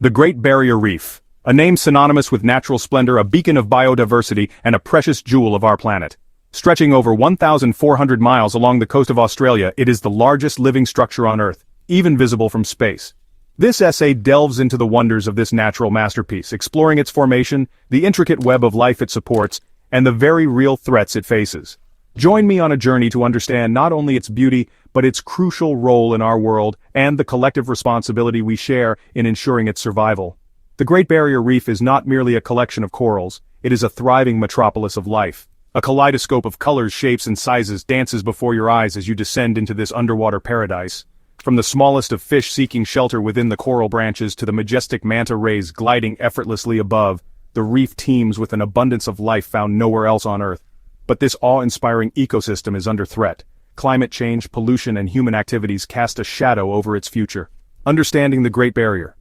The Great Barrier Reef, a name synonymous with natural splendor, a beacon of biodiversity, and a precious jewel of our planet. Stretching over 1,400 miles along the coast of Australia, it is the largest living structure on Earth, even visible from space. This essay delves into the wonders of this natural masterpiece, exploring its formation, the intricate web of life it supports, and the very real threats it faces. Join me on a journey to understand not only its beauty, but its crucial role in our world and the collective responsibility we share in ensuring its survival. The Great Barrier Reef is not merely a collection of corals, it is a thriving metropolis of life. A kaleidoscope of colors, shapes, and sizes dances before your eyes as you descend into this underwater paradise. From the smallest of fish seeking shelter within the coral branches to the majestic manta rays gliding effortlessly above, the reef teems with an abundance of life found nowhere else on Earth. But this awe-inspiring ecosystem is under threat. Climate change, pollution, and human activities cast a shadow over its future. Understanding the Great Barrier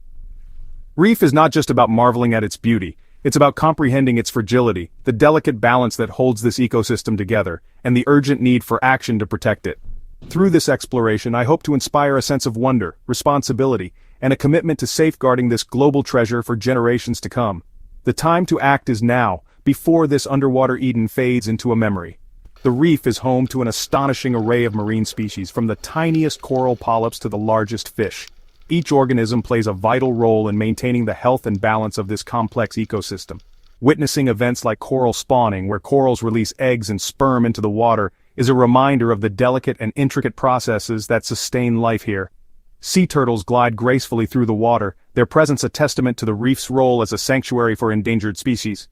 Reef is not just about marveling at its beauty, it's about comprehending its fragility, the delicate balance that holds this ecosystem together, and the urgent need for action to protect it. Through this exploration, I hope to inspire a sense of wonder, responsibility, and a commitment to safeguarding this global treasure for generations to come. The time to act is now, before this underwater Eden fades into a memory. The reef is home to an astonishing array of marine species, from the tiniest coral polyps to the largest fish. Each organism plays a vital role in maintaining the health and balance of this complex ecosystem. Witnessing events like coral spawning, where corals release eggs and sperm into the water, is a reminder of the delicate and intricate processes that sustain life here. Sea turtles glide gracefully through the water, their presence a testament to the reef's role as a sanctuary for endangered species.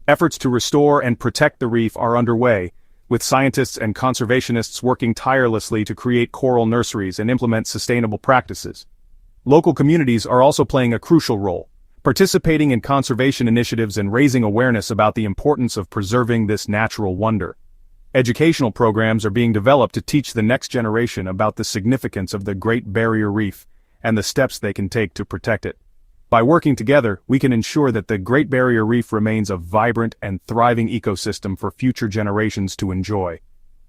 Efforts to restore and protect the reef are underway, with scientists and conservationists working tirelessly to create coral nurseries and implement sustainable practices. Local communities are also playing a crucial role, participating in conservation initiatives and raising awareness about the importance of preserving this natural wonder. Educational programs are being developed to teach the next generation about the significance of the Great Barrier Reef and the steps they can take to protect it. By working together, we can ensure that the Great Barrier Reef remains a vibrant and thriving ecosystem for future generations to enjoy.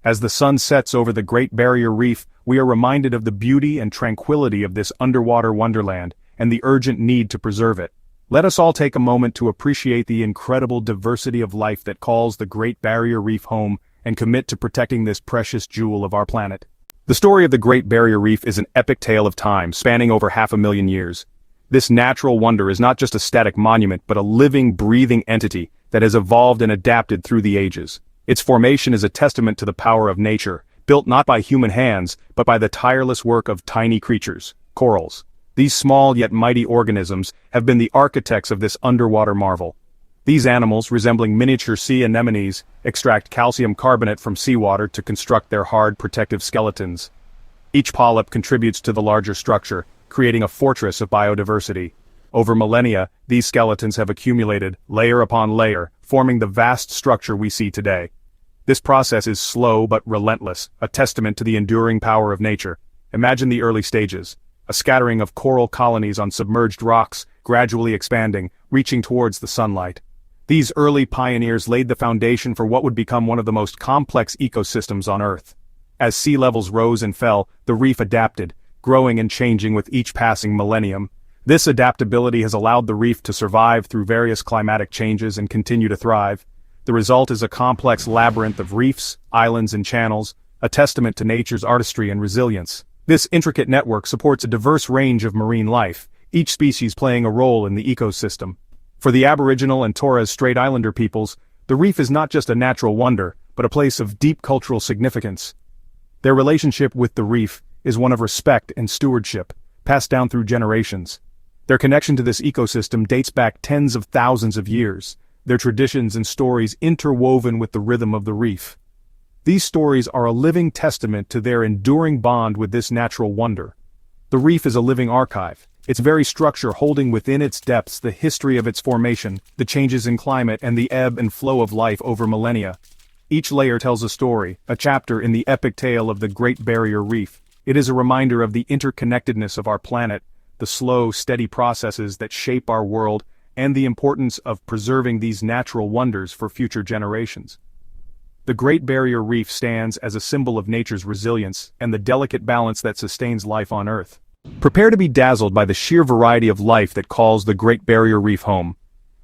As the sun sets over the Great Barrier Reef, we are reminded of the beauty and tranquility of this underwater wonderland and the urgent need to preserve it. Let us all take a moment to appreciate the incredible diversity of life that calls the Great Barrier Reef home and commit to protecting this precious jewel of our planet. The story of the Great Barrier Reef is an epic tale of time spanning over 500,000 years. This natural wonder is not just a static monument but a living, breathing entity that has evolved and adapted through the ages. Its formation is a testament to the power of nature, built not by human hands, but by the tireless work of tiny creatures, corals. These small yet mighty organisms have been the architects of this underwater marvel. These animals, resembling miniature sea anemones, extract calcium carbonate from seawater to construct their hard, protective skeletons. Each polyp contributes to the larger structure, creating a fortress of biodiversity. Over millennia, these skeletons have accumulated, layer upon layer, forming the vast structure we see today. This process is slow but relentless, a testament to the enduring power of nature. Imagine the early stages. A scattering of coral colonies on submerged rocks, gradually expanding, reaching towards the sunlight. These early pioneers laid the foundation for what would become one of the most complex ecosystems on Earth. As sea levels rose and fell, the reef adapted, growing and changing with each passing millennium. This adaptability has allowed the reef to survive through various climatic changes and continue to thrive. The result is a complex labyrinth of reefs, islands, and channels, a testament to nature's artistry and resilience. This intricate network supports a diverse range of marine life, each species playing a role in the ecosystem. For the Aboriginal and Torres Strait Islander peoples, the reef is not just a natural wonder, but a place of deep cultural significance. Their relationship with the reef is one of respect and stewardship, passed down through generations. Their connection to this ecosystem dates back tens of thousands of years, their traditions and stories interwoven with the rhythm of the reef. These stories are a living testament to their enduring bond with this natural wonder. The reef is a living archive, its very structure holding within its depths the history of its formation, the changes in climate, and the ebb and flow of life over millennia. Each layer tells a story, a chapter in the epic tale of the Great Barrier Reef. It is a reminder of the interconnectedness of our planet, the slow, steady processes that shape our world, and the importance of preserving these natural wonders for future generations. The Great Barrier Reef stands as a symbol of nature's resilience and the delicate balance that sustains life on Earth. Prepare to be dazzled by the sheer variety of life that calls the Great Barrier Reef home.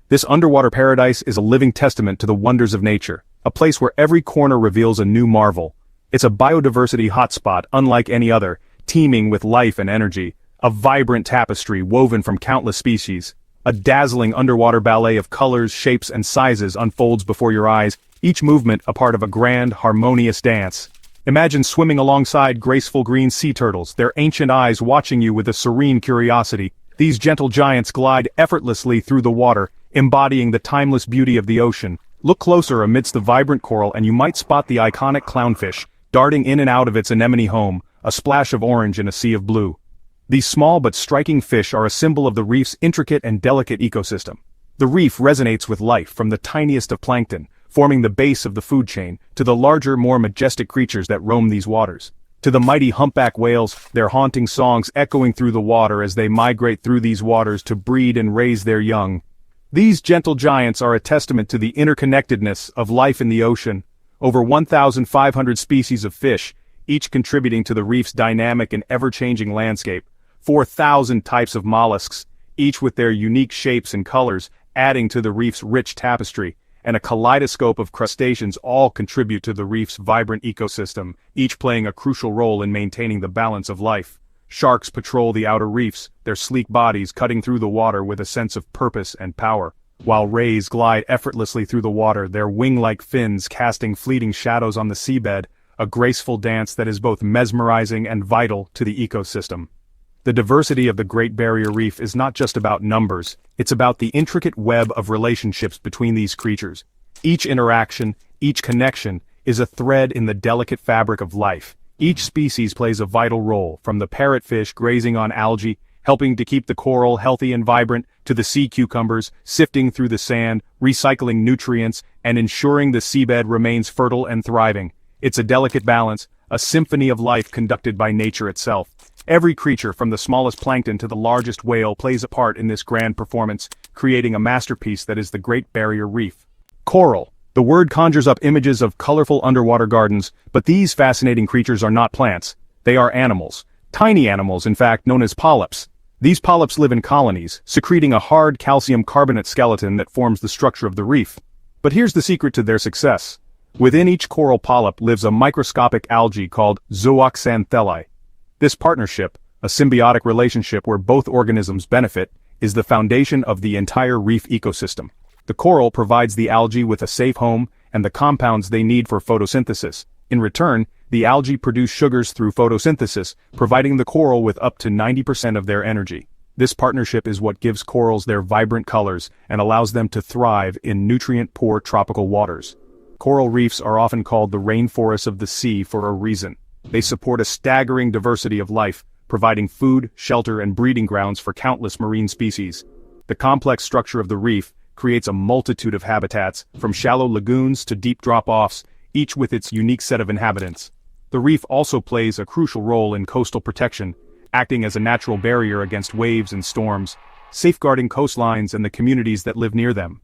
This underwater paradise is a living testament to the wonders of nature, a place where every corner reveals a new marvel. It's a biodiversity hotspot unlike any other, teeming with life and energy, a vibrant tapestry woven from countless species. A dazzling underwater ballet of colors, shapes, and sizes unfolds before your eyes, each movement a part of a grand, harmonious dance. Imagine swimming alongside graceful green sea turtles, their ancient eyes watching you with a serene curiosity. These gentle giants glide effortlessly through the water, embodying the timeless beauty of the ocean. Look closer amidst the vibrant coral and you might spot the iconic clownfish, darting in and out of its anemone home, a splash of orange in a sea of blue. These small but striking fish are a symbol of the reef's intricate and delicate ecosystem. The reef resonates with life from the tiniest of plankton, forming the base of the food chain, to the larger, more majestic creatures that roam these waters. To the mighty humpback whales, their haunting songs echoing through the water as they migrate through these waters to breed and raise their young. These gentle giants are a testament to the interconnectedness of life in the ocean. Over 1,500 species of fish, each contributing to the reef's dynamic and ever-changing landscape. 4,000 types of mollusks, each with their unique shapes and colors, adding to the reef's rich tapestry. And a kaleidoscope of crustaceans all contribute to the reef's vibrant ecosystem, each playing a crucial role in maintaining the balance of life. Sharks patrol the outer reefs, their sleek bodies cutting through the water with a sense of purpose and power, while rays glide effortlessly through the water, their wing-like fins casting fleeting shadows on the seabed, a graceful dance that is both mesmerizing and vital to the ecosystem. The diversity of the Great Barrier Reef is not just about numbers, it's about the intricate web of relationships between these creatures. Each interaction, each connection, is a thread in the delicate fabric of life. Each species plays a vital role, from the parrotfish grazing on algae, helping to keep the coral healthy and vibrant, to the sea cucumbers, sifting through the sand, recycling nutrients, and ensuring the seabed remains fertile and thriving. It's a delicate balance, a symphony of life conducted by nature itself. Every creature from the smallest plankton to the largest whale plays a part in this grand performance, creating a masterpiece that is the Great Barrier Reef. Coral. The word conjures up images of colorful underwater gardens, but these fascinating creatures are not plants. They are animals. Tiny animals, in fact, known as polyps. These polyps live in colonies, secreting a hard calcium carbonate skeleton that forms the structure of the reef. But here's the secret to their success. Within each coral polyp lives a microscopic algae called zooxanthellae. This partnership, a symbiotic relationship where both organisms benefit, is the foundation of the entire reef ecosystem. The coral provides the algae with a safe home and the compounds they need for photosynthesis. In return, the algae produce sugars through photosynthesis, providing the coral with up to 90% of their energy. This partnership is what gives corals their vibrant colors and allows them to thrive in nutrient-poor tropical waters. Coral reefs are often called the rainforests of the sea for a reason. They support a staggering diversity of life, providing food, shelter, and breeding grounds for countless marine species. The complex structure of the reef creates a multitude of habitats, from shallow lagoons to deep drop-offs, each with its unique set of inhabitants. The reef also plays a crucial role in coastal protection, acting as a natural barrier against waves and storms, safeguarding coastlines and the communities that live near them.